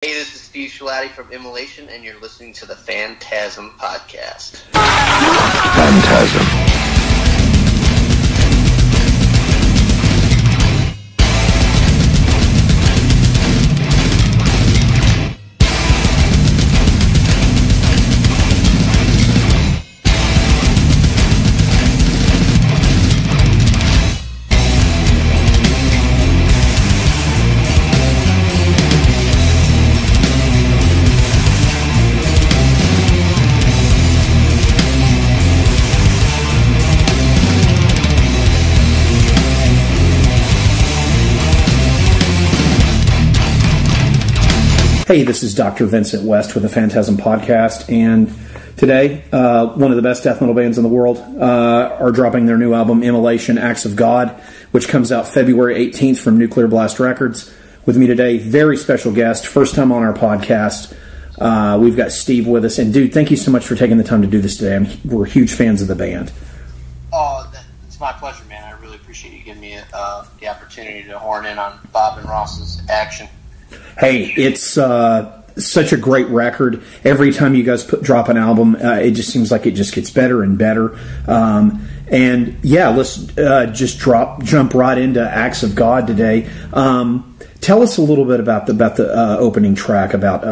Hey, this is Steve Shalaty from Immolation, and you're listening to the FANTASM Podcast. FANTASM. Hey, this is Dr. Vincent West with the FANTASM Podcast, and today, one of the best death metal bands in the world are dropping their new album, Immolation, Acts of God, which comes out February 18th from Nuclear Blast Records. With me today, very special guest, first time on our podcast. We've got Steve with us, and dude, thank you so much for taking the time to do this today. We're huge fans of the band. Oh, it's my pleasure, man. I really appreciate you giving me the opportunity to horn in on Bob and Ross's action. Hey, it's such a great record. Every time you guys drop an album, it just seems like it just gets better and better. And yeah, let's just jump right into Acts of God today. Tell us a little bit about the opening track, about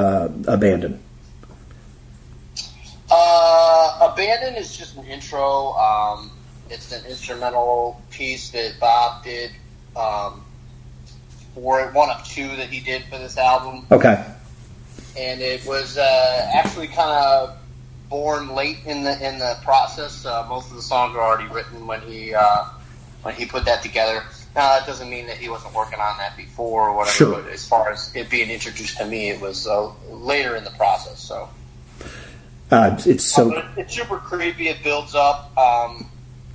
Abandon. Abandon is just an intro. It's an instrumental piece that Bob did. For one of two that he did for this album. Okay. And it was actually kind of born late in the process. Most of the songs were already written when he put that together. Now that doesn't mean that he wasn't working on that before or whatever. Sure. But as far as it being introduced to me, it was later in the process. So it's super creepy. It builds up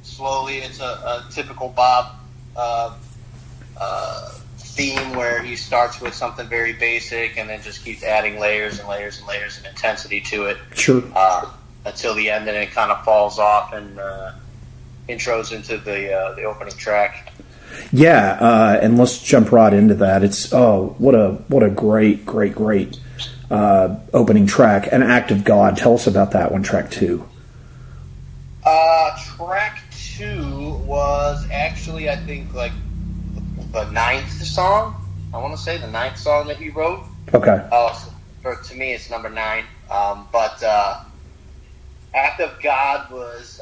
slowly. It's a typical Bob theme where he starts with something very basic and then just keeps adding layers and layers and layers of intensity to it. Sure. Until the end, and it kind of falls off and intros into the opening track. Yeah, and let's jump right into that. It's what a great opening track, An Act of God. Tell us about that one, track 2. Track 2 was actually, I think, like the 9th song. I want to say the 9th song that he wrote. Okay. To me, it's number 9. But Act of God was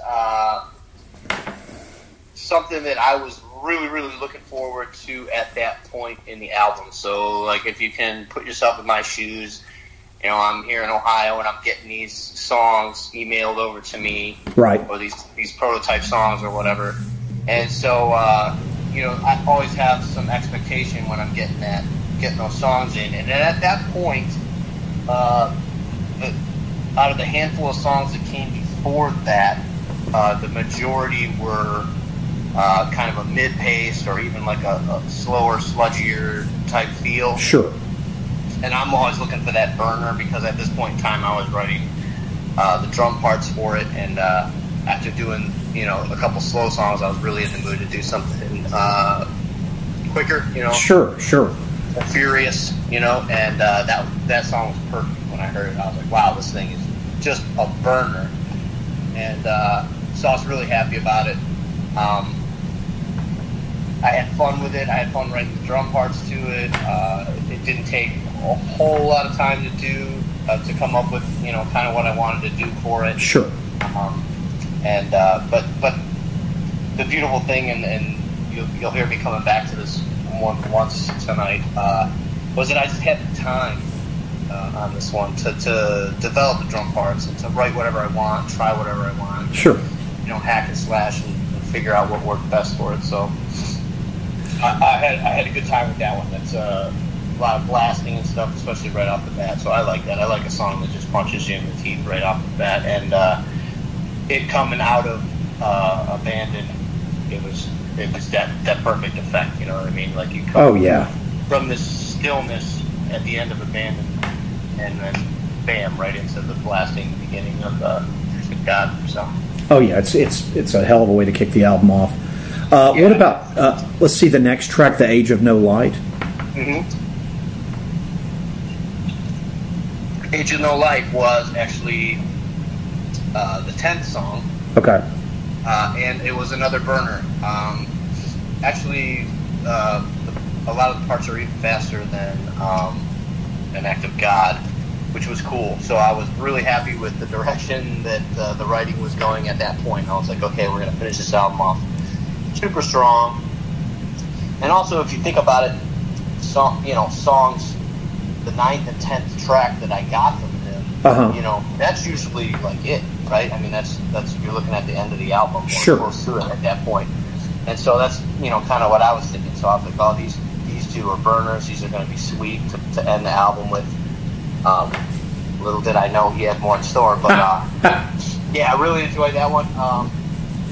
something that I was really, really looking forward to at that point in the album. So, like, if you can put yourself in my shoes, you know, I'm here in Ohio and I'm getting these songs emailed over to me, right? Or these prototype songs or whatever, and so. You know, I always have some expectation when I'm getting those songs in, and then at that point, out of the handful of songs that came before that, the majority were kind of a mid-paced or even like a slower, sludgier type feel. Sure. And I'm always looking for that burner because at this point in time, I was writing the drum parts for it, and after doing, you know, a couple slow songs, I was really in the mood to do something quicker, you know. Sure. Furious, you know, and that song was perfect when I heard it. I was like, wow, this thing is just a burner. And so I was really happy about it. I had fun with it. I had fun writing the drum parts to it. It didn't take a whole lot of time to do, to come up with, you know, kind of what I wanted to do for it. Sure. But the beautiful thing, and you'll hear me coming back to this once tonight, was that I just had the time on this one to develop the drum parts and to write whatever I want, try whatever I want. Sure. You know, hack and slash and figure out what worked best for it. So I had a good time with that one. That's a lot of blasting and stuff, especially right off the bat. So I like that. I like a song that just punches you in the teeth right off the bat, and it coming out of Abandon, it was that perfect effect, you know what I mean? Like you come from this stillness at the end of Abandon, and then bam, right into the blasting beginning of God. So. Oh yeah, it's a hell of a way to kick the album off. What about let's see the next track, The Age of No Light. Mm-hmm. Age of No Light was actually the 10th song. Okay. And it was another burner. Actually, a lot of the parts are even faster than An Act of God, which was cool. So I was really happy with the direction that the writing was going at that point. I was like, okay, we're going to finish this album off super strong. And also, if you think about it, songs, the 9th and 10th track that I got from him, that's usually like it, right? I mean, that's you're looking at the end of the album, or close to it at that point. And so that's kind of what I was thinking. So I was like, oh, these two are burners. These are going to be sweet to end the album with. Little did I know he had more in store, but yeah, I really enjoyed that one.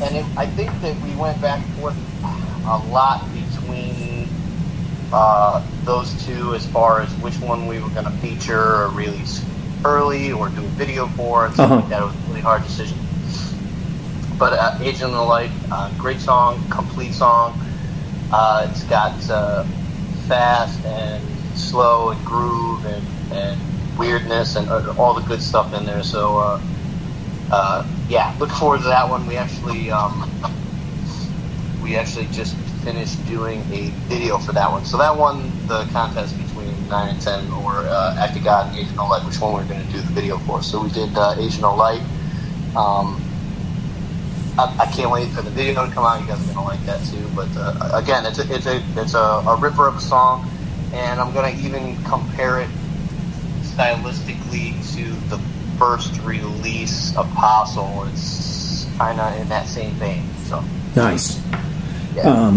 And I think that we went back and forth a lot between those two as far as which one we were going to feature or release early or do a video for and stuff like that. It was a really hard decision. But Age of the Light, great song, complete song. It's got fast and slow and groove and weirdness and all the good stuff in there. So yeah, look forward to that one. We actually just finished doing a video for that one. So that won the contest between 9 and 10, or Act of God and Age of No Light, which one we're going to do the video for. So we did Age of No Light. I can't wait for the video to come out. You guys are going to like that too. But again, it's a ripper of a song, and I'm going to even compare it stylistically to the first release, Apostle. It's kind of in that same vein. So nice. Yeah.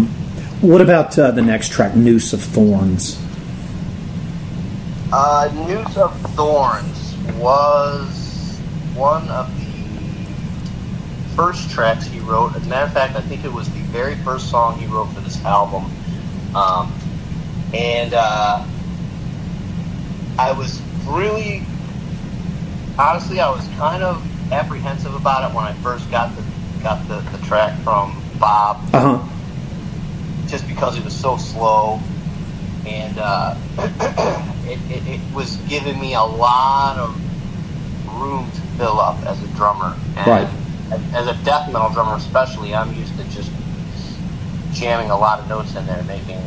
What about the next track, Noose of Thorns? Noose of Thorns was one of the first tracks he wrote. As a matter of fact, I think it was the very first song he wrote for this album. And I was really, honestly, I was kind of apprehensive about it when I first got the track from Bob. Just because it was so slow, and it was giving me a lot of room to fill up as a drummer. And right. As a death metal drummer especially, I'm used to just jamming a lot of notes in there, making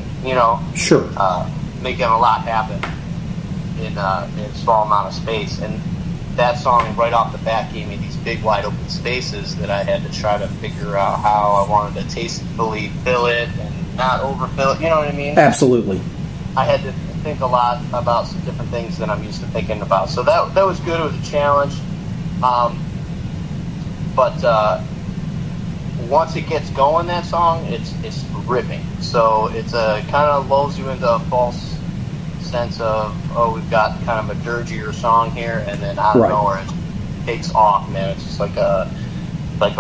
making a lot happen in a small amount of space. And that song right off the bat gave me these big wide open spaces that I had to try to figure out how I wanted to tastefully fill it and not overfill it. You know what I mean? Absolutely. I had to think a lot about some different things than I'm used to thinking about. So that was good. It was a challenge. But once it gets going, that song, it's ripping. So it's kind of lulls you into a false sense of, oh, we've got kind of a dirgier song here, and then out of nowhere it takes off, man. It's just like a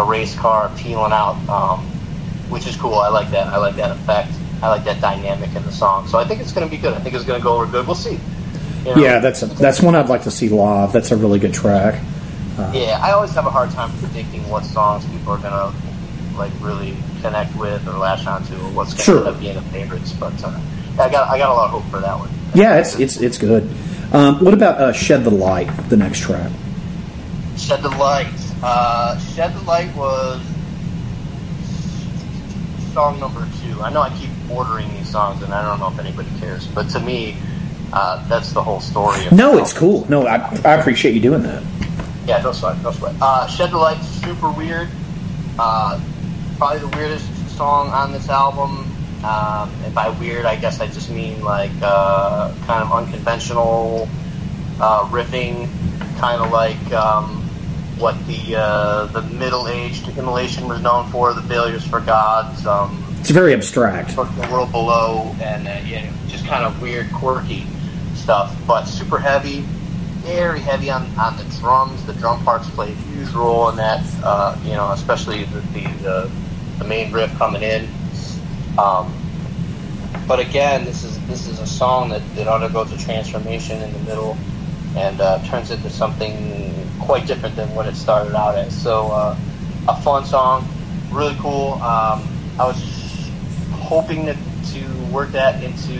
race car peeling out, which is cool. I like that. I like that effect. I like that dynamic in the song. So I think it's going to be good. I think it's going to go over good. We'll see. Yeah, that's one I'd like to see live. That's a really good track. Yeah, I always have a hard time predicting what songs people are gonna really connect with or latch onto, or what's gonna end up being the favorites. But I got a lot of hope for that one. Yeah, it's good. What about Shed the Light, the next track? Shed the Light. Shed the Light was song number 2. I know I keep ordering these songs, and I don't know if anybody cares, but to me, that's the whole story. No, it's cool. No, I appreciate you doing that. Yeah, no sweat. Shed the Light, super weird. Probably the weirdest song on this album. And by weird, I guess I just mean kind of unconventional riffing, kind of like what the middle-aged Immolation was known for, the Failures for Gods. It's very abstract. The World Below, and just kind of weird, quirky stuff, but super heavy. Very heavy on the drums. The drum parts play a huge role in that, especially the main riff coming in. But again, this is a song that undergoes a transformation in the middle and turns into something quite different than what it started out as. So a fun song, really cool. I was hoping to work that into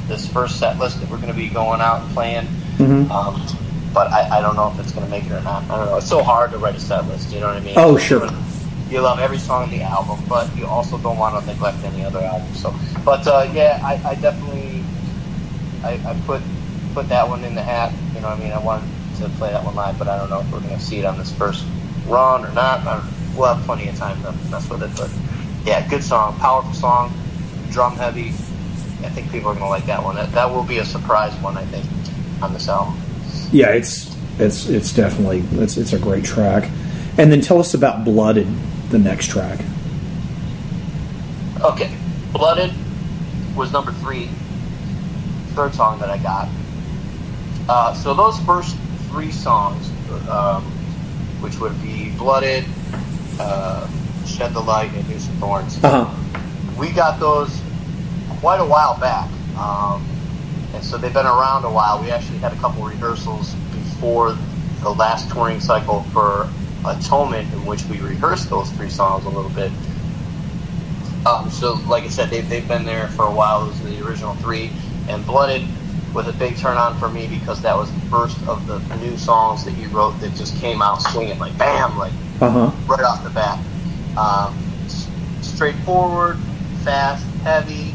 this first set list that we're going to be going out and playing. Mm-hmm. but I don't know if it's going to make it or not. I don't know. It's so hard to write a set list, you know what I mean? Oh, sure. You love every song on the album, but you also don't want to neglect any other album. So, but yeah, I definitely I put that one in the hat. You know what I mean? I wanted to play that one live, but I don't know if we're going to see it on this first run or not. We'll have plenty of time to mess with it, but yeah, good song, powerful song, drum heavy. I think people are going to like that one. That will be a surprise one, I think, on this album. Yeah, it's definitely it's a great track. And then tell us about Blooded, the next track. Okay, Blooded was number 3, third song that I got. So those first 3 songs, which would be Blooded, Shed the Light, and Noose and Thorns. We got those quite a while back, and so they've been around a while. We actually had a couple rehearsals before the last touring cycle for Atonement, in which we rehearsed those 3 songs a little bit. So like I said, they've been there for a while. Those are the original 3, and Blooded was a big turn on for me because that was the first of the new songs that he wrote that just came out swinging like bam, like right off the bat. Straightforward, fast, heavy,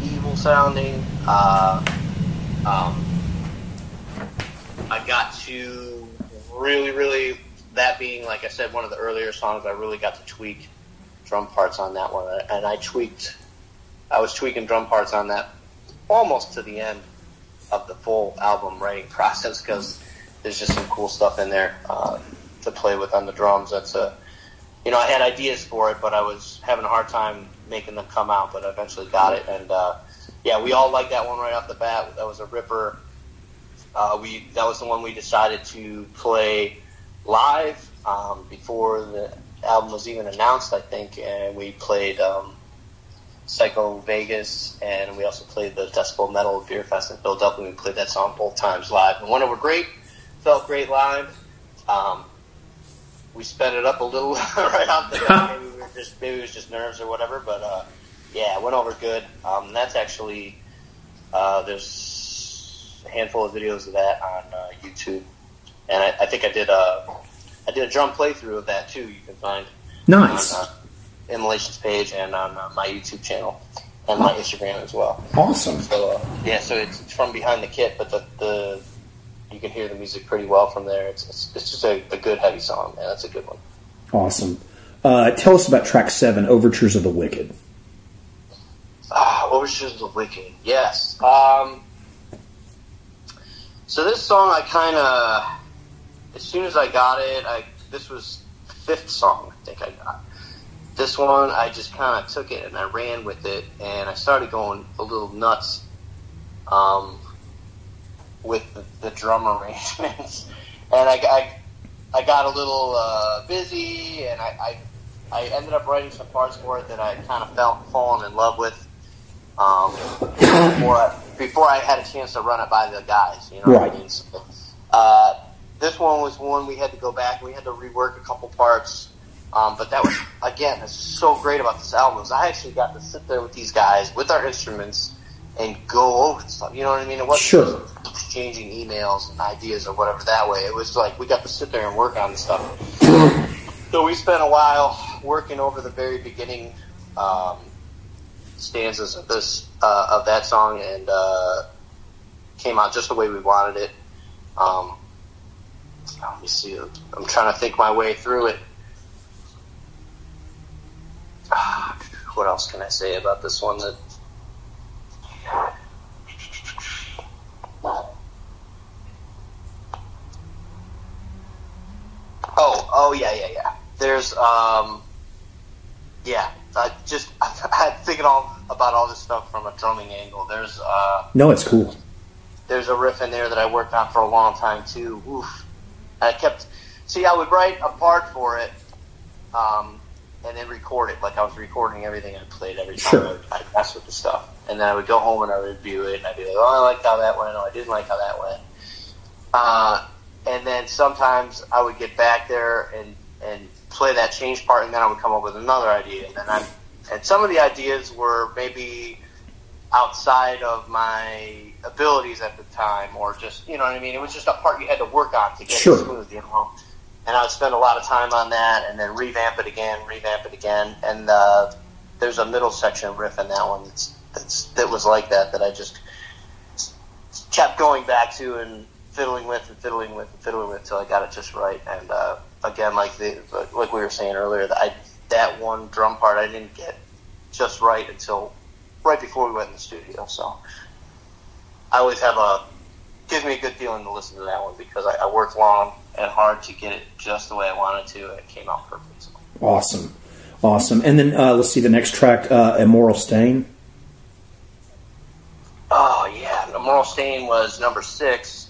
evil sounding. I got to really, that being, like I said, one of the earlier songs, I really got to tweak drum parts on that one, and I was tweaking drum parts on that almost to the end of the full album writing process, because there's just some cool stuff in there to play with on the drums. That's I had ideas for it, but I was having a hard time making them come out, but I eventually got it. And yeah, we all liked that one right off the bat. That was a ripper. That was the one we decided to play live before the album was even announced, I think, and we played Psycho Vegas, and we also played the Decibel Metal Beer Fest in Philadelphia. We played that song both times live, and went over great. Felt great live. We sped it up a little right off the bat. Maybe it was just nerves or whatever, but yeah, it went over good. That's actually there's a handful of videos of that on YouTube, and I think I did a drum playthrough of that too. You can find nice on Immolation's page and on my YouTube channel and my Instagram as well. Awesome. So yeah, so it's from behind the kit, but the you can hear the music pretty well from there. It's just a good heavy song, man. That's a good one. Awesome. Tell us about track 7, Overtures of the Wicked. Overtures of the Wicked, yes. So this song, I kind of, as soon as I got it, this was the 5th song I think I got. This one, I just kind of took it and I ran with it, and I started going a little nuts with the drum arrangements, and I got a little busy, and I ended up writing some parts for it that I kind of fallen in love with before I had a chance to run it by the guys, you know right. what I mean? So, this one was one we had to go back, we had to rework a couple parts, but that was, again, it's so great about this album is I actually got to sit there with these guys with our instruments and go over stuff, you know what I mean? It wasn't just exchanging emails and ideas or whatever that way. It was like we got to sit there and work on the stuff. So we spent a while working over the very beginning stanzas of of that song, and came out just the way we wanted it. Let me see. I'm trying to think my way through it. What else can I say about this one? Yeah. There's, I had thinking about all this stuff from a drumming angle. There's, no, it's cool. There's a riff in there that I worked on for a long time too. Oof. I would write a part for it, and then record it. Like I was recording everything I played every time I'd mess with the stuff. And then I would go home and I would review it, and I'd be like, oh, I liked how that went, or I didn't like how that went. And then sometimes I would get back there and play that change part, and then I would come up with another idea. And some of the ideas were maybe outside of my abilities at the time, or just, you know what I mean? It was just a part you had to work on to get it smooth, you know? And I would spend a lot of time on that, and then revamp it again, and there's a middle section riff in that one that was like that I just kept going back to and fiddling with till I got it just right. And again, like we were saying earlier, that one drum part I didn't get just right until right before we went in the studio. So I always gives me a good feeling to listen to that one, because I worked long and hard to get it just the way I wanted to, and it came out perfect. So. Awesome. And then let's see the next track, Immoral Stain. Oh yeah, Immoral Stain was number 6.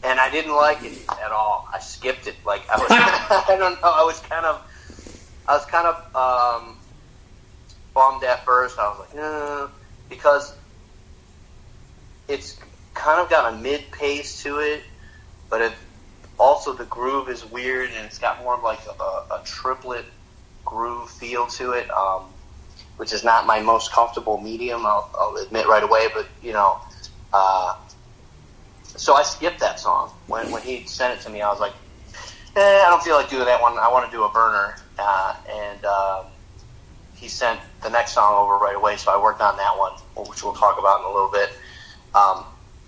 And I didn't like it at all. I skipped it. Like I was, I don't know. I was kind of bummed at first. I was like, no, because it's kind of got a mid pace to it, but also the groove is weird, and it's got more of like a triplet groove feel to it, which is not my most comfortable medium. I'll admit right away, but you know. So I skipped that song. When he sent it to me, I was like, I don't feel like doing that one. I want to do a burner. And he sent the next song over right away, so I worked on that one, which we'll talk about in a little bit.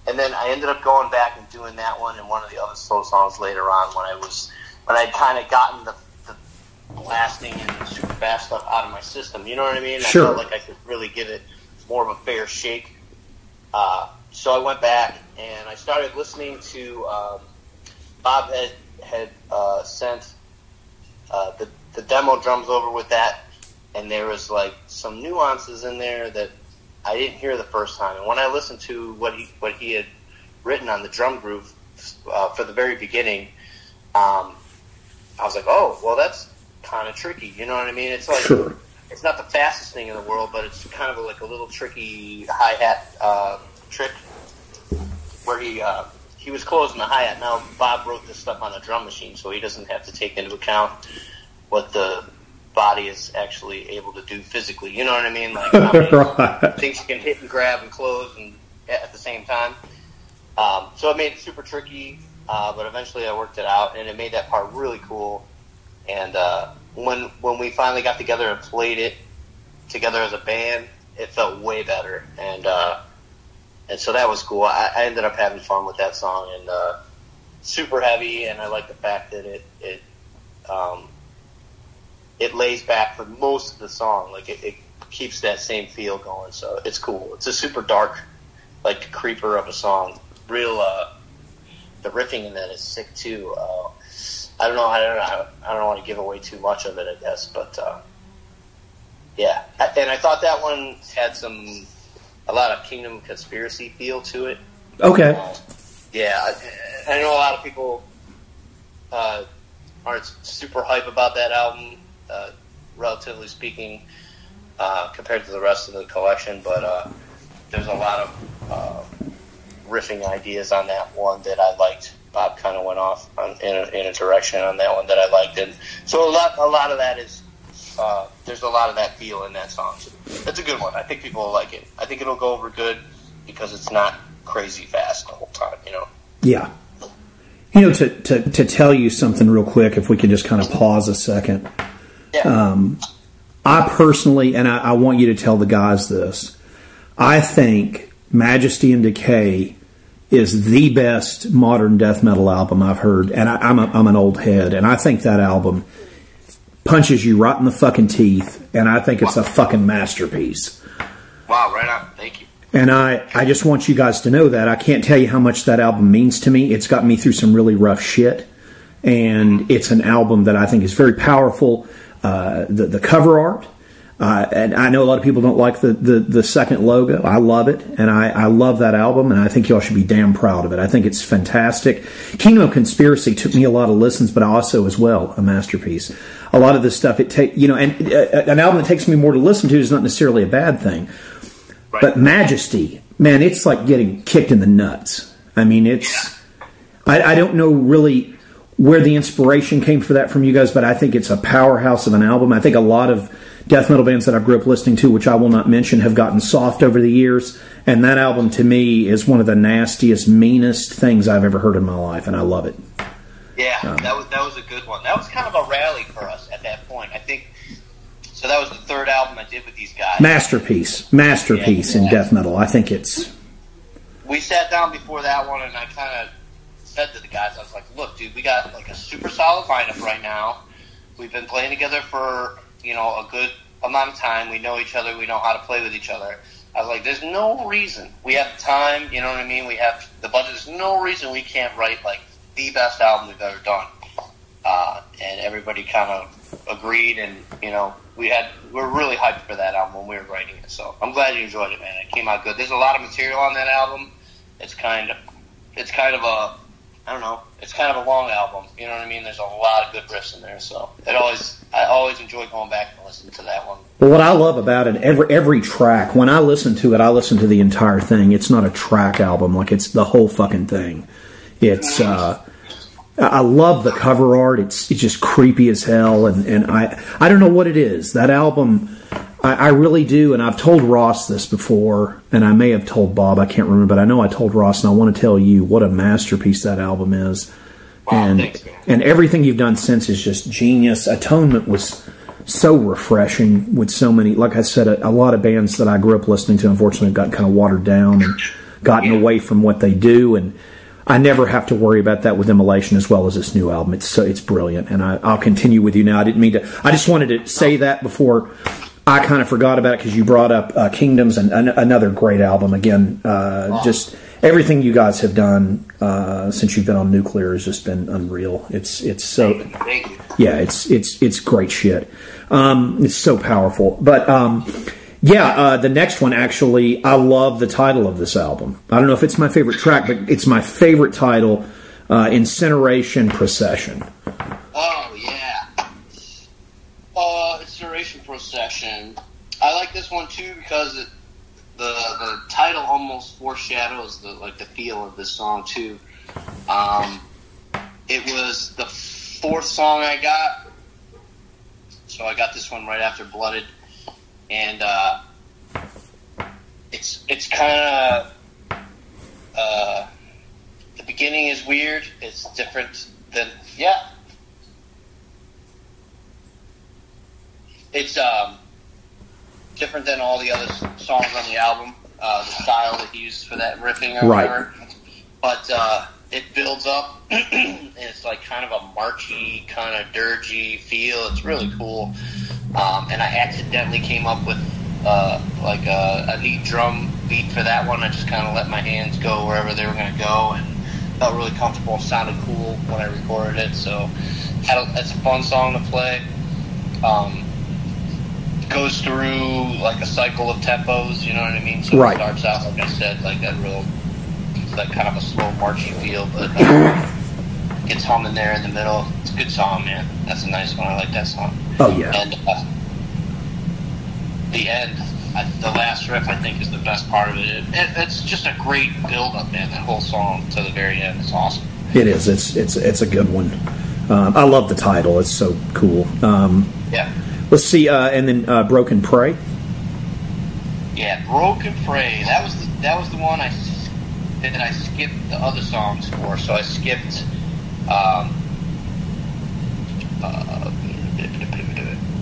And then I ended up going back and doing that one and one of the other slow songs later on when I'd kind of gotten the blasting and the super fast stuff out of my system. You know what I mean? Sure. I felt like I could really give it more of a fair shake. So I went back and I started listening to Bob had sent the demo drums over with that, and there was like some nuances in there that I didn't hear the first time. And when I listened to what he had written on the drum groove for the very beginning, I was like, oh, well, that's kind of tricky. You know what I mean? It's like Sure. It's not the fastest thing in the world, but it's kind of like a little tricky hi-hat trick where he was closing the hi-hat. Now, Bob wrote this stuff on a drum machine, so he doesn't have to take into account what the body is actually able to do physically. You know what I mean? Like how many Right. things you can hit and grab and close and at the same time. So it made it super tricky, but eventually I worked it out, and it made that part really cool. And when we finally got together and played it together as a band, it felt way better. And so that was cool. I ended up having fun with that song, and super heavy, and I like the fact that it lays back for most of the song. Like it keeps that same feel going, so it's cool. It's a super dark, like creeper of a song. Real, the riffing in that is sick too. I don't know. I don't want to give away too much of it, I guess, but yeah. And I thought that one had a lot of Kingdom Conspiracy feel to it. Okay. Yeah, I know a lot of people aren't super hype about that album, relatively speaking, compared to the rest of the collection, but there's a lot of riffing ideas on that one that I liked. Bob kind of went off in a direction on that one that I liked, and so a lot of that is there's a lot of that feel in that song. So it's a good one. I think people will like it. I think it'll go over good because it's not crazy fast the whole time. You know. Yeah. You know, to tell you something real quick, if we could just kind of pause a second. Yeah. I personally, and I want you to tell the guys this, I think Majesty and Decay is the best modern death metal album I've heard, and I'm an old head, and I think that album punches you right in the fucking teeth, and I think it's a fucking masterpiece. Wow, right on. Thank you. And I just want you guys to know that. I can't tell you how much that album means to me. It's got me through some really rough shit, and it's an album that I think is very powerful. The cover art, and I know a lot of people don't like the second logo. I love it, and I love that album, and I think y'all should be damn proud of it. I think it's fantastic. Kingdom of Conspiracy took me a lot of listens, but also as well a masterpiece. A lot of this stuff and an album that takes me more to listen to is not necessarily a bad thing. Right. But Majesty, man, it's like getting kicked in the nuts. I mean, it's I don't know really where the inspiration came for that from you guys, but I think it's a powerhouse of an album. I think a lot of death metal bands that I grew up listening to, which I will not mention, have gotten soft over the years. And that album, to me, is one of the nastiest, meanest things I've ever heard in my life, and I love it. Yeah, that was a good one. That was kind of a rally for us at that point. I think, so that was the third album I did with these guys. Masterpiece in death metal. I think it's... We sat down before that one, and I kind of said to the guys, I was like, look, dude, we got like a super solid lineup right now. We've been playing together for, a good amount of time. We know each other. We know how to play with each other. I was like, there's no reason. We have the time, you know what I mean? We have the budget. There's no reason we can't write, like, the best album we've ever done. And everybody kind of agreed, and, we're really hyped for that album when we were writing it. So I'm glad you enjoyed it, man. It came out good. There's a lot of material on that album. It's kind of a, I don't know, it's kind of a long album. You know what I mean? There's a lot of good riffs in there. So I always enjoy going back and listening to that one. Well, what I love about it, every track, when I listen to it, I listen to the entire thing. It's not a track album. Like, it's the whole fucking thing. It's, I love the cover art. It's just creepy as hell. And I don't know what it is. That album, I really do. And I've told Ross this before, and I may have told Bob. I can't remember, but I know I told Ross, and I want to tell you what a masterpiece that album is. Wow, thanks, man. And everything you've done since is just genius. Atonement was so refreshing with so many, like I said, a lot of bands that I grew up listening to, unfortunately, have gotten kind of watered down and gotten away from what they do. And I never have to worry about that with Immolation as well as this new album. It's brilliant, and I'll continue with you now. I didn't mean to. I just wanted to say that before I kind of forgot about it, because you brought up Kingdoms, and another great album. Again, just everything you guys have done since you've been on Nuclear has just been unreal. It's so, yeah, it's great shit. It's so powerful, but. The next one, actually, I love the title of this album. I don't know if it's my favorite track, but it's my favorite title, Incineration Procession. Oh, yeah. Incineration Procession. I like this one, too, because the title almost foreshadows the feel of this song, too. It was the fourth song I got, so I got this one right after Blooded. And it's kind of the beginning is weird. It's different than It's different than all the other songs on the album. The style that he uses for that riffing or whatever. But it builds up, and it's like kind of a marchy, kind of dirgy feel. It's really cool. And I accidentally came up with a neat drum beat for that one. I just kind of let my hands go wherever they were going to go, and felt really comfortable. Sounded cool when I recorded it, so it's a fun song to play. Goes through like a cycle of tempos, you know what I mean? So it starts out, like I said, like that kind of a slow marchy feel, but gets humming there in the middle. It's a good song, man. That's a nice one. I like that song. Oh, yeah. And the end, the last riff, I think, is the best part of it. It's just a great build-up, man, that whole song to the very end. It's awesome. It is. It's a good one. I love the title. It's so cool. Yeah. Let's see, and then Broken Prey. Yeah, Broken Prey. That was the one I skipped the other songs for. So I skipped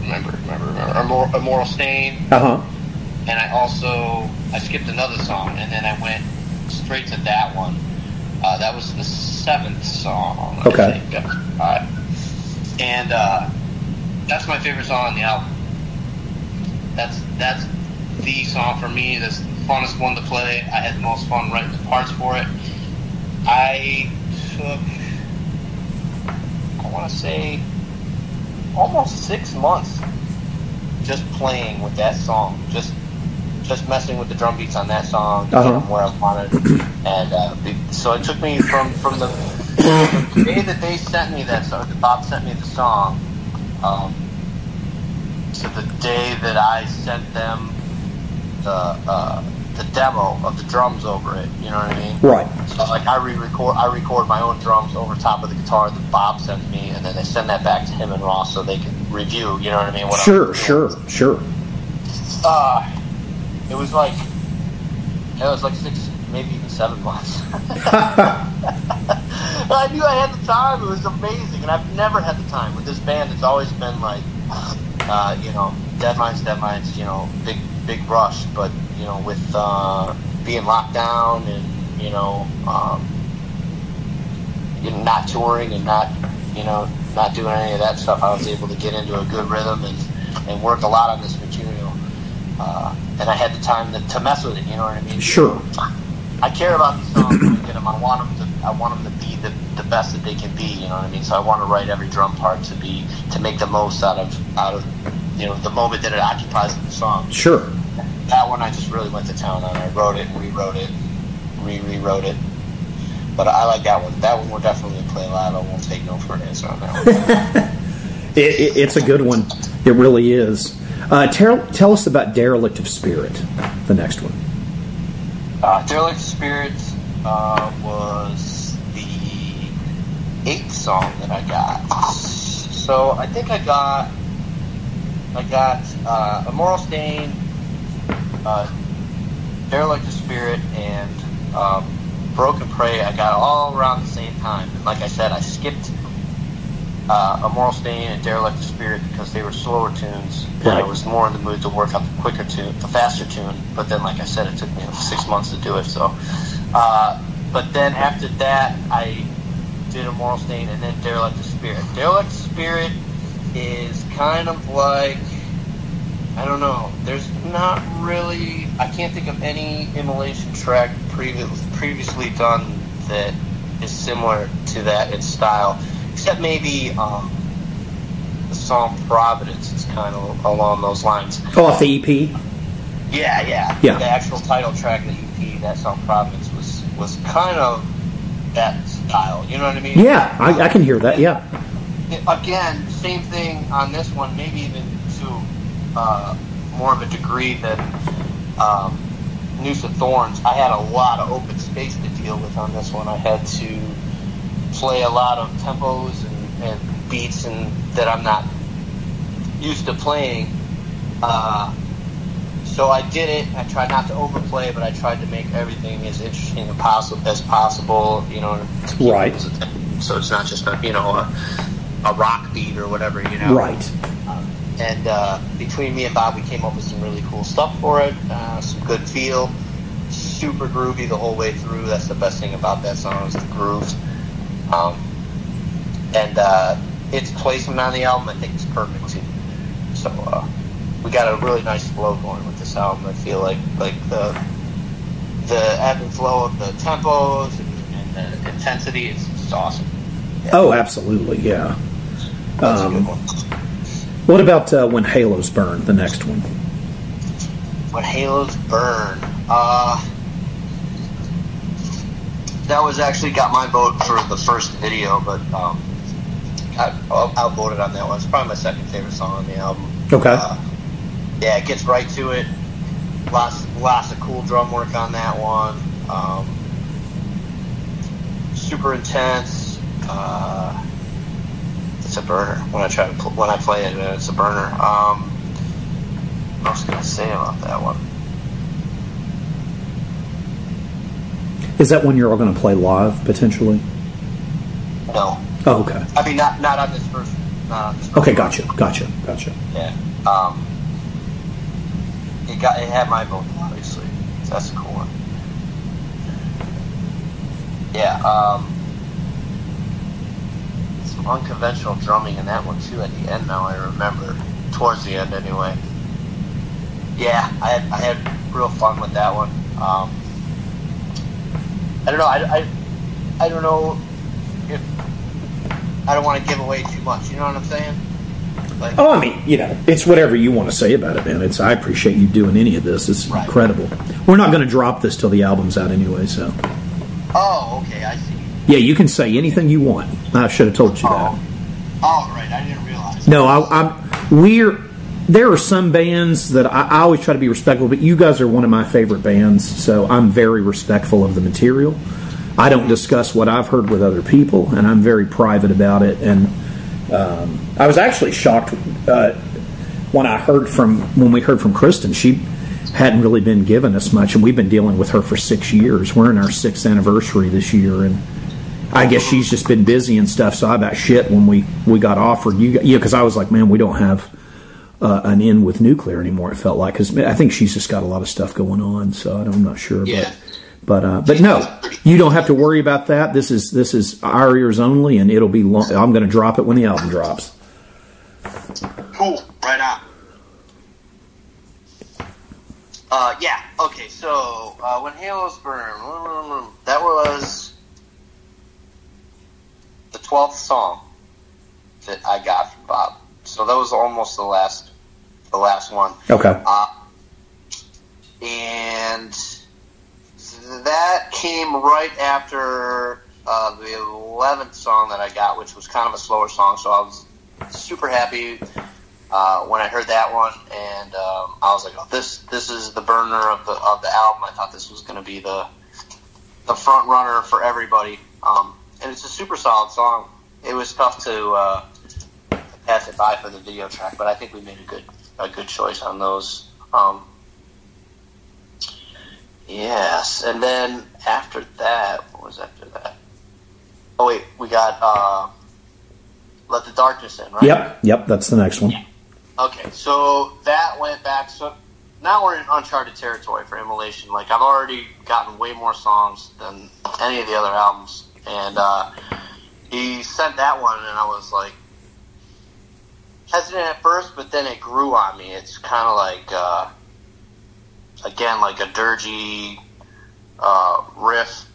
remember Immortal Stain. And I skipped another song, and then I went straight to that one. That was the 7th song. Okay. I think. And that's my favorite song on the album. That's the song for me. That's the funnest one to play. I had the most fun writing the parts for it. I took, I want to say, almost 6 months just playing with that song, just messing with the drum beats on that song, to get them where I wanted. And so it took me from the day that they sent me that song, that Bob sent me the song, to the day that I sent them the demo of the drums over it. You know what I mean? Right. So like I record my own drums over top of the guitar that Bob sends me, and then they send that back to him and Ross so they can review. You know what I mean? Sure. It was like 6, maybe even 7 months. I knew I had the time. It was amazing, and I've never had the time with this band. It's always been like, deadlines. Big rush. But with being locked down and not touring and not doing any of that stuff, I was able to get into a good rhythm and work a lot on this material. And I had the time to mess with it. You know what I mean? Sure. I care about these songs. I want them to be the best that they can be. You know what I mean? So I want to write every drum part to make the most out of the moment that it occupies in the song. Sure. That one I just really went to town on. I wrote it and rewrote it, rewrote it. But I like that one. That one we'll definitely play live. I won't take no for an answer on that one. It's a good one. It really is. Tell us about Derelict of Spirit, the next one. Derelict of Spirit was the 8th song that I got. So I think I got Immoral Stain, Derelict of Spirit, and Broken Prey. I got all around the same time. And like I said, I skipped Immoral Stain and Derelict of Spirit because they were slower tunes. Right. And I was more in the mood to work on the faster tune. But then, like I said, it took me 6 months to do it. So, but then after that, I did Immoral Stain and then Derelict of Spirit. Derelict of Spirit is kind of like, I don't know. There's not really. I can't think of any Immolation track previously done that is similar to that in style, except maybe the song Providence is kind of along those lines. Oh, off the EP? Yeah. The actual title track of the EP, that song Providence, was kind of that style. You know what I mean? Yeah, I can hear that, yeah. Again, same thing on this one, maybe even to more of a degree than Noose of Thorns. I had a lot of open space to deal with on this one. I had to play a lot of tempos and beats that I'm not used to playing. So I did it. I tried not to overplay, but I tried to make everything as interesting as possible. Right. So it's not just a rock beat or whatever. Right. And between me and Bob, we came up with some really cool stuff for it. Some good feel, super groovy the whole way through. That's the best thing about that song is the groove. And its placement on the album, I think, is perfect too. So we got a really nice flow going with this album. I feel like the ebb and flow of the tempos and the intensity is just awesome. Yeah. Oh, absolutely, yeah. That's a good one. What about When Halos Burn, the next one? When Halos Burn. That was actually got my vote for the first video, but I outvoted on that one. It's probably my second favorite song on the album. Okay. Yeah, it gets right to it. Lots of cool drum work on that one. Super intense. It's a burner when I play it. It's a burner. What I was gonna say about that one. Is that one you're all going to play live potentially? No. Oh, okay. I mean, not on this first. Okay, gotcha. Yeah. It had my vote, obviously. So that's a cool one. Yeah. Some unconventional drumming in that one too at the end. Now I remember, towards the end anyway. Yeah, I had real fun with that one. I don't know. I don't know if I don't want to give away too much. You know what I'm saying? Like, I mean, it's whatever you want to say about it, man. I appreciate you doing any of this. It's right. Incredible. We're not going to drop this till the album's out anyway, so. Oh, okay. I see. Yeah, you can say anything you want. I should have told you that. Oh, right. I didn't realize. No, there are some bands that I always try to be respectful, but you guys are one of my favorite bands, so I'm very respectful of the material. I don't discuss what I've heard with other people, and I'm very private about it. And I was actually shocked when we heard from Kristen. She hadn't really been given us much, and we've been dealing with her for 6 years. We're in our 6th anniversary this year, and I guess she's just been busy and stuff. So I about shit when we got offered because I was like, man, we don't have an in with nuclear anymore. It felt like, because I think she's just got a lot of stuff going on. So I'm not sure, but no, you don't have to worry about that. This is our ears only, and it'll be long. I'm going to drop it when the album drops. Cool, right on. Okay, so When Halos Burn, that was the 12th song that I got from Bob. So that was almost the last one. Okay. And that came right after the 11th song that I got, which was kind of a slower song, so I was super happy when I heard that one, and I was like, "Oh, this is the burner of the album." I thought this was going to be the front runner for everybody, and it's a super solid song. It was tough to pass it by for the video track, but I think we made a good choice on those. Yes, and then after that, what was after that? Oh wait, we got Let the Darkness In, right? Yep, that's the next one. Yeah. Okay, so that went back. So now we're in uncharted territory for Immolation. Like, I've already gotten way more songs than any of the other albums, and he sent that one, and I was like hesitant at first, but then it grew on me. It's kind of like again, like a dirgy riff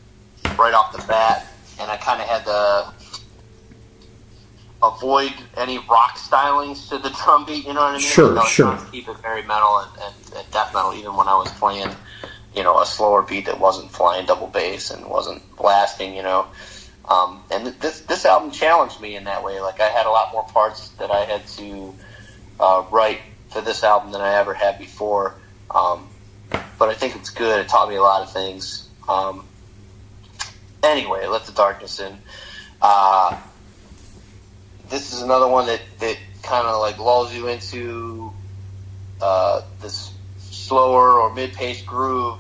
right off the bat, and I kind of had to avoid any rock stylings to the drum beat, you know what I mean? Sure. Trying to keep it very metal and death metal, even when I was playing, a slower beat that wasn't flying double bass and wasn't blasting, And this album challenged me in that way. Like, I had a lot more parts that I had to write for this album than I ever had before. But I think it's good. It taught me a lot of things. Anyway, Let the Darkness In. This is another one that kind of like lulls you into this slower or mid-paced groove,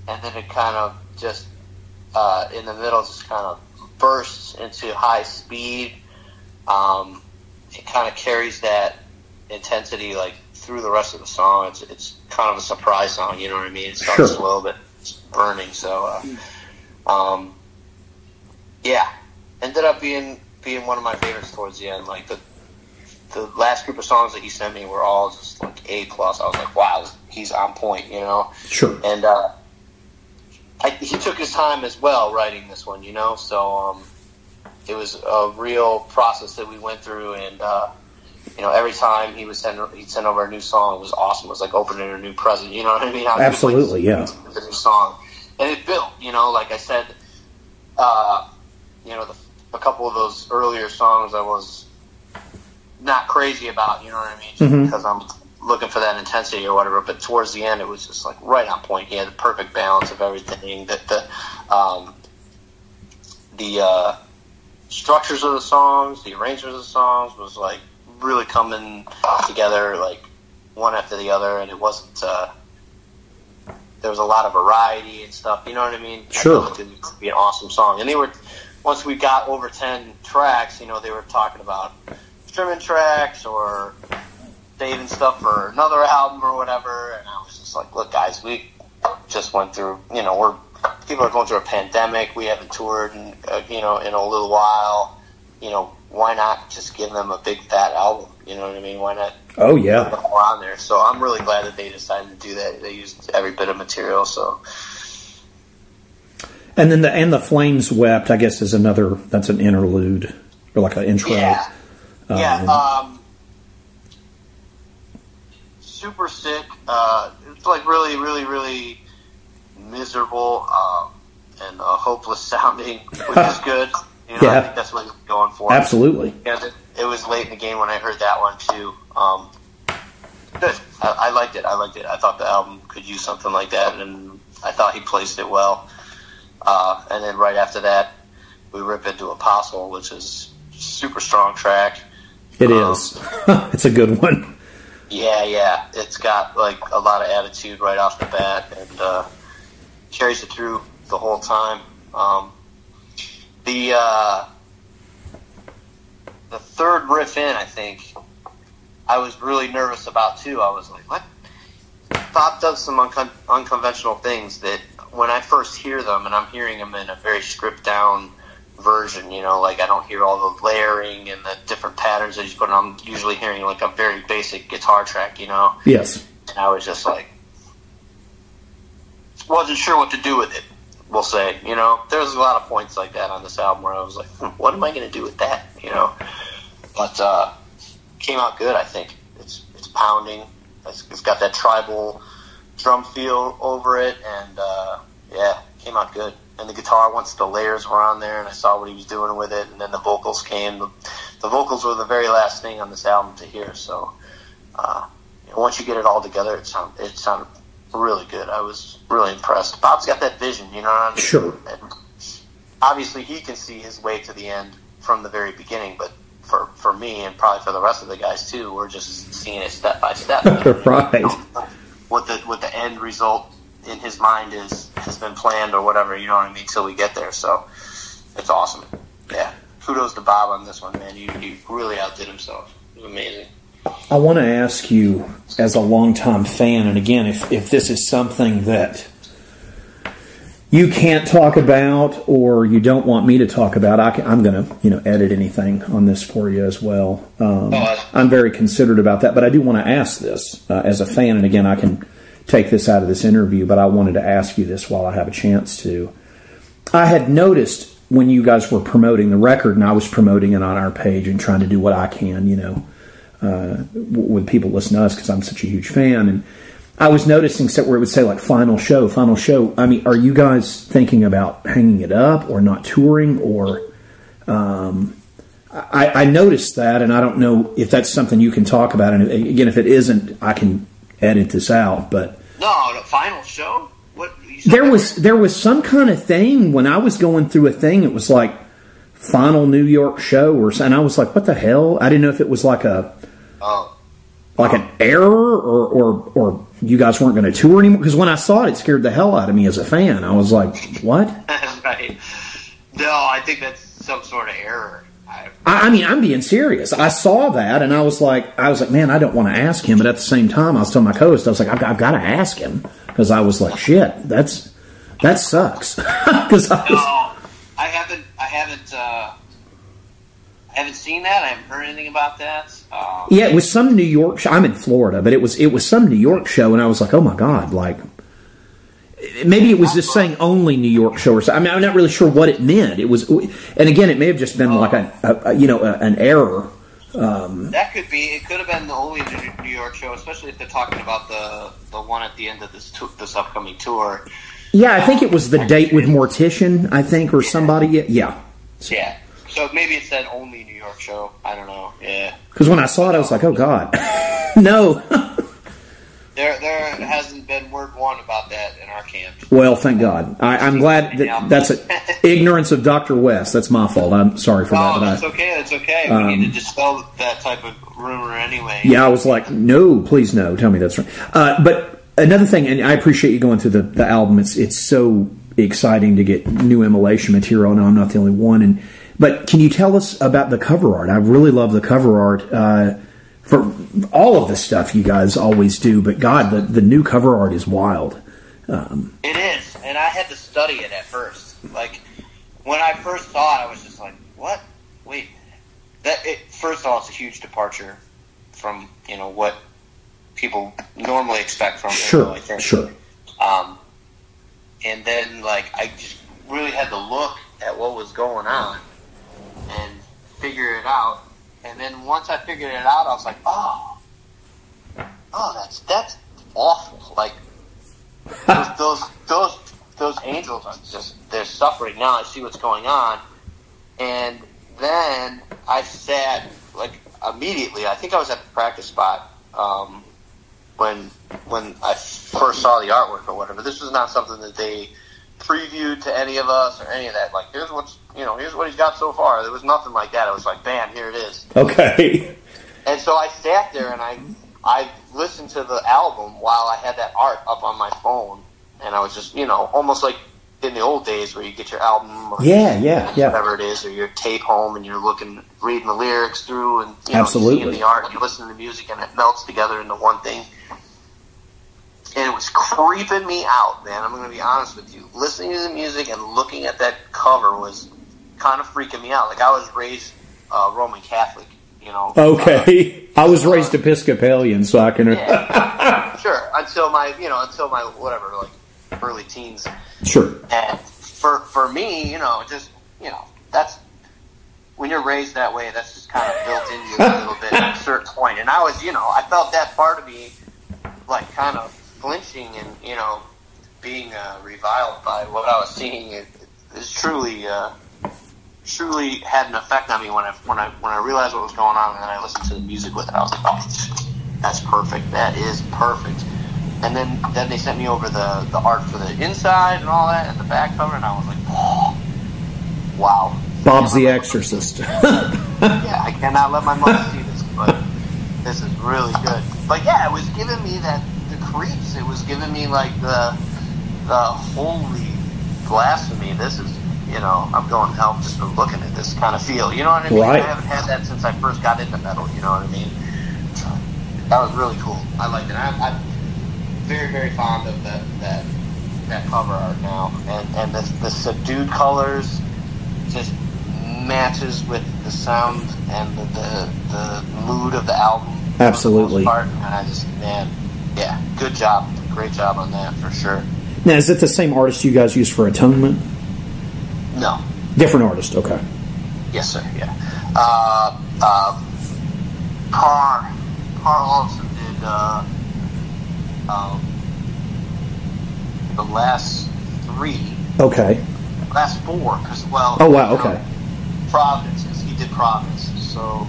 and then it kind of just in the middle just kind of bursts into high speed. It kind of carries that intensity like through the rest of the song. It's kind of a surprise song, you know what I mean? It starts slow, but it's burning. So ended up being one of my favorites towards the end. Like the last group of songs that he sent me were all just like A+. I was like, wow, he's on point, Sure. And he took his time as well writing this one, So it was a real process that we went through, and every time he'd send over a new song, it was awesome. It was like opening a new present, you know what I mean? Absolutely, yeah. The new song, and it built, like I said, a couple of those earlier songs I was not crazy about, you know what I mean? Just because I'm looking for that intensity or whatever. But towards the end, it was just like right on point. He had the perfect balance of everything. That the structures of the songs, the arrangements of the songs was like really coming together, like one after the other, and it wasn't. There was a lot of variety and stuff. You know what I mean? Sure. I felt like it would be an awesome song, and they were. Once we got over 10 tracks, they were talking about trimming tracks or saving stuff for another album or whatever. And I was just like, look, guys, we just went through, people are going through a pandemic. We haven't toured in a little while. Why not just give them a big fat album? You know what I mean? Why not? Oh, yeah. Put more on there. So I'm really glad that they decided to do that. They used every bit of material. So. And then the Flames Wept, I guess, that's an interlude or like an intro. Yeah. Super sick. It's like really, really, really miserable and hopeless sounding, which is good. I think that's what he's going for. Absolutely. And it was late in the game when I heard that one too. Good. I liked it. I thought the album could use something like that, and I thought he placed it well. And then right after that, we rip into Apostle, which is a super strong track. It is. It's a good one. Yeah. It's got like a lot of attitude right off the bat, and carries it through the whole time. The third riff in, I think, I was really nervous about too. I was like, what? Bob does some unconventional things that when I first hear them, and I'm hearing them in a very stripped down version, like I don't hear all the layering and the different patterns that he's putting on. I'm usually hearing like a very basic guitar track, Yes. And I was just like, wasn't sure what to do with it, we'll say, There's a lot of points like that on this album where I was like, what am I going to do with that, But came out good, I think. It's pounding. It's got that tribal drum feel over it, and came out good. And the guitar, once the layers were on there and I saw what he was doing with it, and then the vocals came. The vocals were the very last thing on this album to hear, so once you get it all together, it sounded really good. I was really impressed. Bob's got that vision, what I mean? Sure. And obviously, he can see his way to the end from the very beginning, but for me, and probably for the rest of the guys too, we're just seeing it step by step. Right. What the end result in his mind has been planned or whatever, you know what I mean, till we get there. So it's awesome. Yeah. Kudos to Bob on this one, man. He really outdid himself. It was amazing. I want to ask you, as a longtime fan, and again, if this is something that you can't talk about or you don't want me to talk about, I'm going to edit anything on this for you as well. I'm very considerate about that, but I do want to ask this as a fan, and again, I can take this out of this interview, but I wanted to ask you this while I have a chance to. I had noticed when you guys were promoting the record, and I was promoting it on our page and trying to do what I can, with people listening to us because I'm such a huge fan, and I was noticing where it would say like final show. I mean, are you guys thinking about hanging it up or not touring? Or I noticed that, and I don't know if that's something you can talk about. And again, if it isn't, I can edit this out. But no, the final show. What there was some kind of thing when I was going through a thing. It was like final New York show and I was like, what the hell? I didn't know if it was like an error or you guys weren't going to tour anymore, because when I saw it scared the hell out of me as a fan. I was like, what? Right. No, I think that's some sort of error. I mean, I'm being serious. I saw that and I was like, man, I don't want to ask him, but at the same time I was telling my co-host, I was like, I've got to ask him, because I was like, shit, that sucks. Because I haven't seen that. I haven't heard anything about that. Yeah, it was some New York show. I'm in Florida, but it was some New York show, and I was like, oh my God, like maybe it was just saying only New York show or something. I mean, I'm not really sure what it meant. It was, and again, it may have just been like an error. That could be. It could have been the only New York show, especially if they're talking about the one at the end of this upcoming tour. Yeah, I think it was the date with Mortician, I think, or somebody. Yeah. Yeah. So maybe it said only New York show. I don't know. Yeah. Because when I saw it, I was like, oh, God. No. There hasn't been word one about that in our camp. Well, thank God. I'm glad that's ignorance of Dr. West. That's my fault. I'm sorry for that. That's okay. That's okay. We need to dispel that type of rumor anyway. Yeah, I was like, no, please no. Tell me that's right. But another thing, and I appreciate you going through the album. It's so exciting to get new Immolation material. I know I'm not the only one. But can you tell us about the cover art? I really love the cover art for all of the stuff you guys always do. But God, the new cover art is wild. It is, and I had to study it at first. Like when I first saw it, I was just like, "What? Wait." First of all, it's a huge departure from what people normally expect from Sure. And then I just really had to look at what was going on and figure it out. And then once I figured it out, I was like, oh, that's awful. Like those angels are they're suffering now. I see what's going on. And then I sat immediately. I think I was at the practice spot when I first saw the artwork or whatever. This was not something that they previewed to any of us or any of that. Here's what he's got so far. There was nothing like that. It was like, bam, here it is. Okay. And so I sat there and I listened to the album while I had that art up on my phone, and I was just, almost like in the old days where you get your album or whatever it is, or your tape home, and you're reading the lyrics through, and Absolutely. seeing the art, and you listen to the music, and it melts together into one thing. And it was creeping me out, man. I'm going to be honest with you. Listening to the music and looking at that cover was kind of freaking me out. Like, I was raised Roman Catholic, Okay. I was raised Episcopalian, so I can... Yeah, sure. Until my whatever, like, early teens. Sure. And for me, that's... When you're raised that way, that's just kind of built into you a little bit at a certain point. And I was, I felt that part of me, like, kind of flinching and, being reviled by what I was seeing. It truly had an effect on me when I realized what was going on, and then I listened to the music with it. I was like, oh, that's perfect. That is perfect. And then they sent me over the art for the inside and all that, and the back cover, and I was like, oh, wow. Bob's the Exorcist. Yeah, I cannot let my mother see this, but this is really good. But yeah, it was giving me the creeps. It was giving me like the holy blasphemy. This is, I'm going to hell just from looking at this kind of feel. You know what I mean? Right. I haven't had that since I first got into metal. You know what I mean? So, that was really cool. I liked it. I'm very, very fond of that cover art now, and the subdued colors just matches with the sound and the mood of the album. Absolutely. And I just, yeah, good job. Great job on that, for sure. Now, is it the same artist you guys use for Atonement? No. Different artist, okay. Yes, sir, yeah. Carl also did the last 3. Okay. Last 4, because, well... Oh, wow, okay. Providence, because he did Providence. So,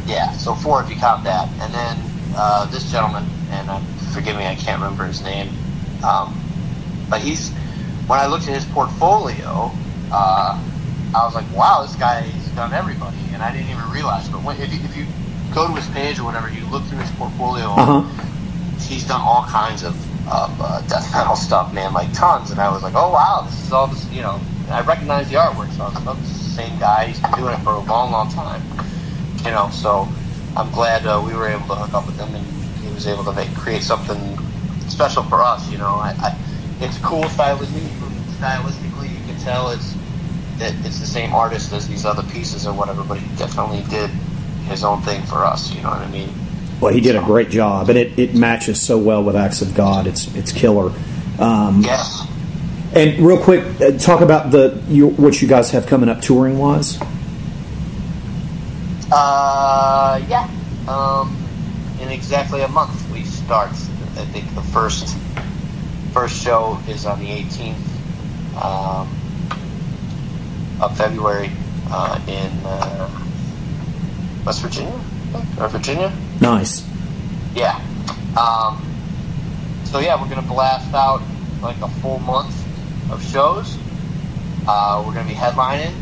yeah, so 4 if you count that. And then this gentleman, and forgive me, I can't remember his name, but when I looked at his portfolio, I was like, wow, this guy's done everybody, and I didn't even realize. But if you go to his page or whatever, you look through his portfolio, he's done all kinds of death metal stuff, man, like tons. And I was like, oh, wow, this is all this, I recognize the artwork, so I was like, oh, this is the same guy. He's been doing it for a long, long time. So I'm glad we were able to hook up with him, and he was able to create something special for us. It's cool stylistically. You can tell it's the same artist as these other pieces or whatever, but he definitely did his own thing for us. You know what I mean? Well, he did a great job, and it matches so well with Acts of God. It's killer. Yes. And real quick, talk about what you guys have coming up touring wise. Yeah. In exactly a month we start. I think the first show is on the 18th of February in West Virginia or Virginia. Nice. Yeah. So yeah, we're gonna blast out like a full month of shows. We're going to be headlining.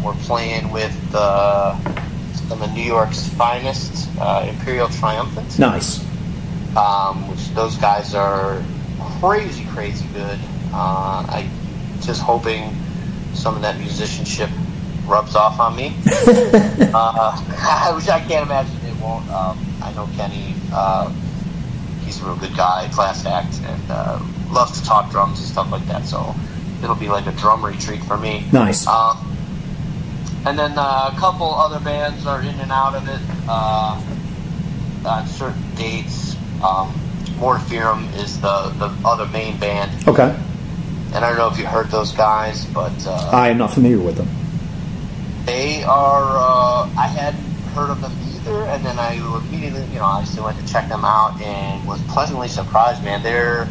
We're playing with some of New York's finest, Imperial Triumphant. Nice. Which those guys are crazy good. I just hoping some of that musicianship rubs off on me. Which I can't imagine it won't. I know Kenny. He's a real good guy, class act, and loves to talk drums and stuff like that, so it'll be like a drum retreat for me. Nice. And then a couple other bands are in and out of it on certain dates. Morpheum is the other main band. Okay. And I don't know if you heard those guys, but... I am not familiar with them. They are... I hadn't heard of them either, and then I immediately, obviously went to check them out and was pleasantly surprised, man. They're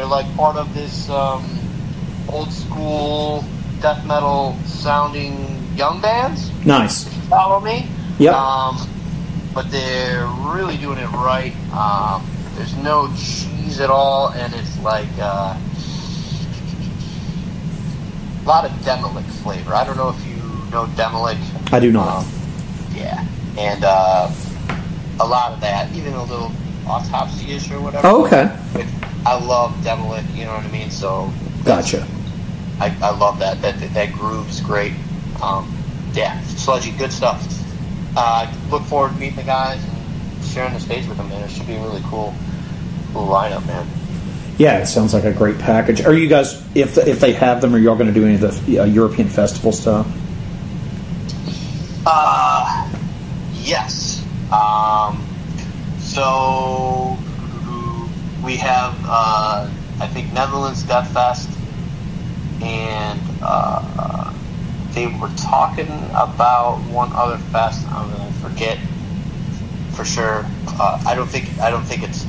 like part of this old school death metal sounding young bands. Nice. If you follow me. Yep. But they're really doing it right. There's no cheese at all, and it's like a lot of Demolic flavor. I don't know if you know Demolic? I do not. Yeah, and a lot of that, even a little Autopsy-ish or whatever. Oh, okay. I love Demolic, you know what I mean? So gotcha. I love that. That groove's great. Yeah, sludgy, good stuff. Look forward to meeting the guys and sharing the stage with them, man. It should be a really cool lineup, man. Yeah, it sounds like a great package. Are you guys, if they have them, are y'all going to do any of the European festival stuff? Yes. So we have, I think, Netherlands Death Fest, and they were talking about one other fest. I'm going to forget for sure. I don't think it's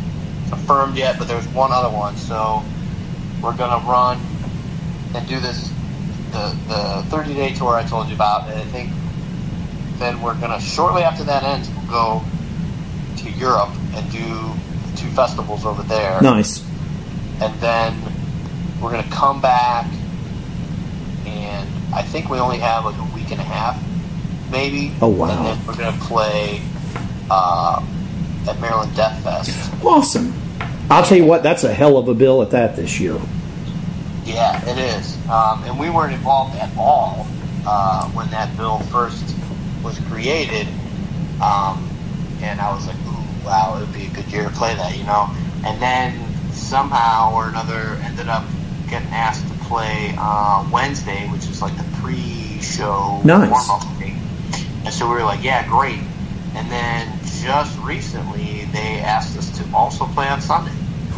confirmed yet, but there's one other one. So we're going to run and do this the 30-day tour I told you about, and I think then we're going to, shortly after that ends, we'll go to Europe and do 2 festivals over there. Nice. And then we're going to come back, and I think we only have like a week and a half, maybe. Oh, wow. And then we're going to play at Maryland Death Fest. Awesome. I'll tell you what, that's a hell of a bill at that this year. Yeah, it is. And we weren't involved at all when that bill first was created. And I was like, ooh, wow, it would be a good year to play that, you know? And then somehow or another ended up getting asked to play Wednesday, which is like the pre-show warm-up thing. And so we were like, yeah, great. And then just recently, they asked us to also play on Sunday.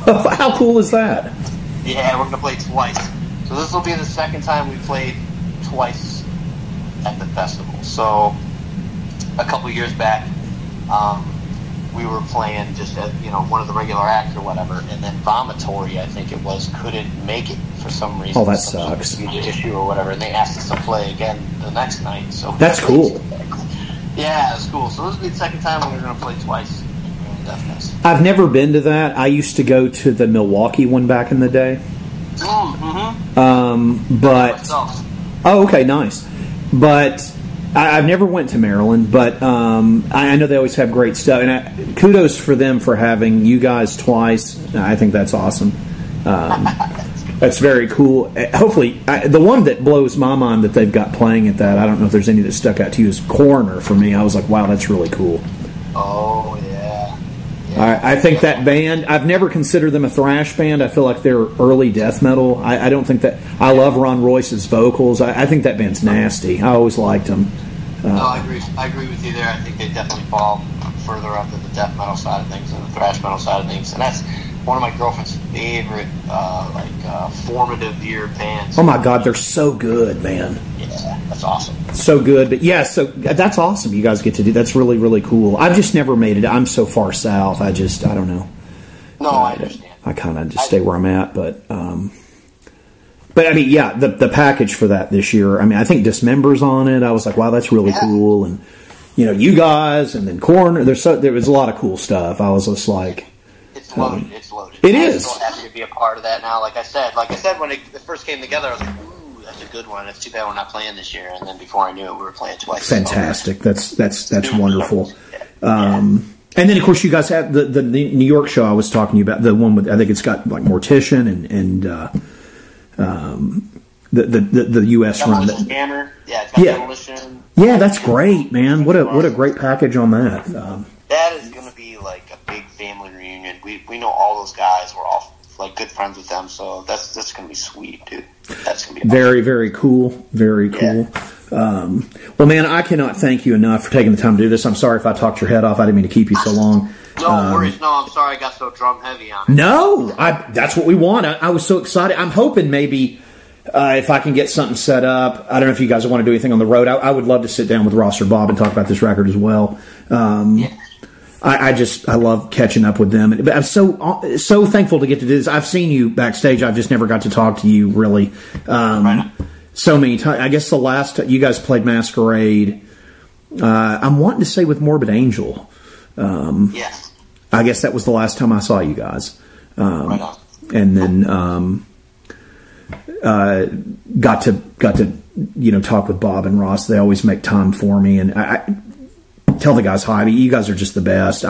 How cool is that? Yeah, we're going to play twice. So this will be the second time we played twice at the festival. So a couple years back, we were playing just as, you know, one of the regular acts or whatever, and then Vomitory, I think it was, couldn't make it for some reason. Oh, that sucks. Issue or whatever, and they asked us to play again the next night. So that's cool. Yeah, it's cool. So this will be the second time we're going to play twice. I've never been to that. I used to go to the Milwaukee one back in the day. But oh, okay, nice. But I've never went to Maryland. But I know they always have great stuff. And kudos for them for having you guys twice. I think that's awesome. That's very cool. Hopefully, the one that blows my mind that they've got playing at that, I don't know if there's any that stuck out to you, is Coroner for me. I was like, wow, that's really cool. Oh, yeah. I think that band, I've never considered them a thrash band. I feel like they're early death metal. I don't think that, I love Ron Royce's vocals. I think that band's nasty. I always liked them. No, I agree with you there. I think they definitely fall further up to the death metal side of things than the thrash metal side of things. And that's one of my girlfriend's favorite, formative year bands. Oh my God, they're so good, man. Yeah, that's awesome. So good, but yeah, so that's awesome. You guys get to do that's really, really cool. I've just never made it. I'm so far south. I don't know. No, I understand. I kind of just stay where I'm at, but I mean, yeah, the package for that this year. I mean, I think Dismember's on it. I was like, wow, that's really cool, and you know, you guys, and then Coroner. There was a lot of cool stuff. I was just like. It's loaded. It's loaded. It is. I'm so happy to be a part of that now. Like I said, when it first came together, I was like, "Ooh, that's a good one. It's too bad we're not playing this year." And then before I knew it, we were playing twice. Fantastic. That's wonderful. And then of course you guys had the New York show I was talking to you about. The one with, I think it's got like Mortician and the U.S. run. Hammer. Yeah. It's got Immolation. Yeah, that's great, man. What a great package on that. That is going to be like a big family reunion. We know all those guys. We're all like good friends with them, so that's going to be sweet, dude. That's going to be very, very cool. Very cool. Yeah. Well, man, I cannot thank you enough for taking the time to do this. I'm sorry if I talked your head off. I didn't mean to keep you so long. No worries. No, I'm sorry I got so drum heavy on it. No, that's what we want. I was so excited. I'm hoping maybe if I can get something set up. I don't know if you guys want to do anything on the road. I would love to sit down with Ross or Bob and talk about this record as well. I love catching up with them. But I'm so thankful to get to do this. I've seen you backstage. I've just never got to talk to you really so many times. I guess the last you guys played Masquerade, I'm wanting to say with Morbid Angel. Yes. I guess that was the last time I saw you guys. And then got to talk with Bob and Ross. They always make time for me, and I tell the guys hi. You guys are just the best.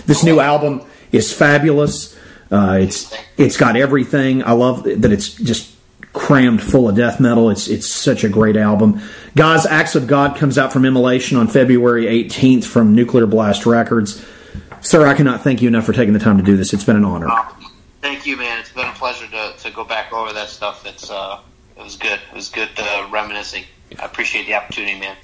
This new album is fabulous. It's got everything. I love that it's just crammed full of death metal. It's such a great album. Guys, Acts of God comes out from Immolation on February 18th from Nuclear Blast Records. Sir, I cannot thank you enough for taking the time to do this. It's been an honor. Thank you, man. It's been a pleasure to go back over that stuff. It was good. It was good reminiscing. I appreciate the opportunity, man.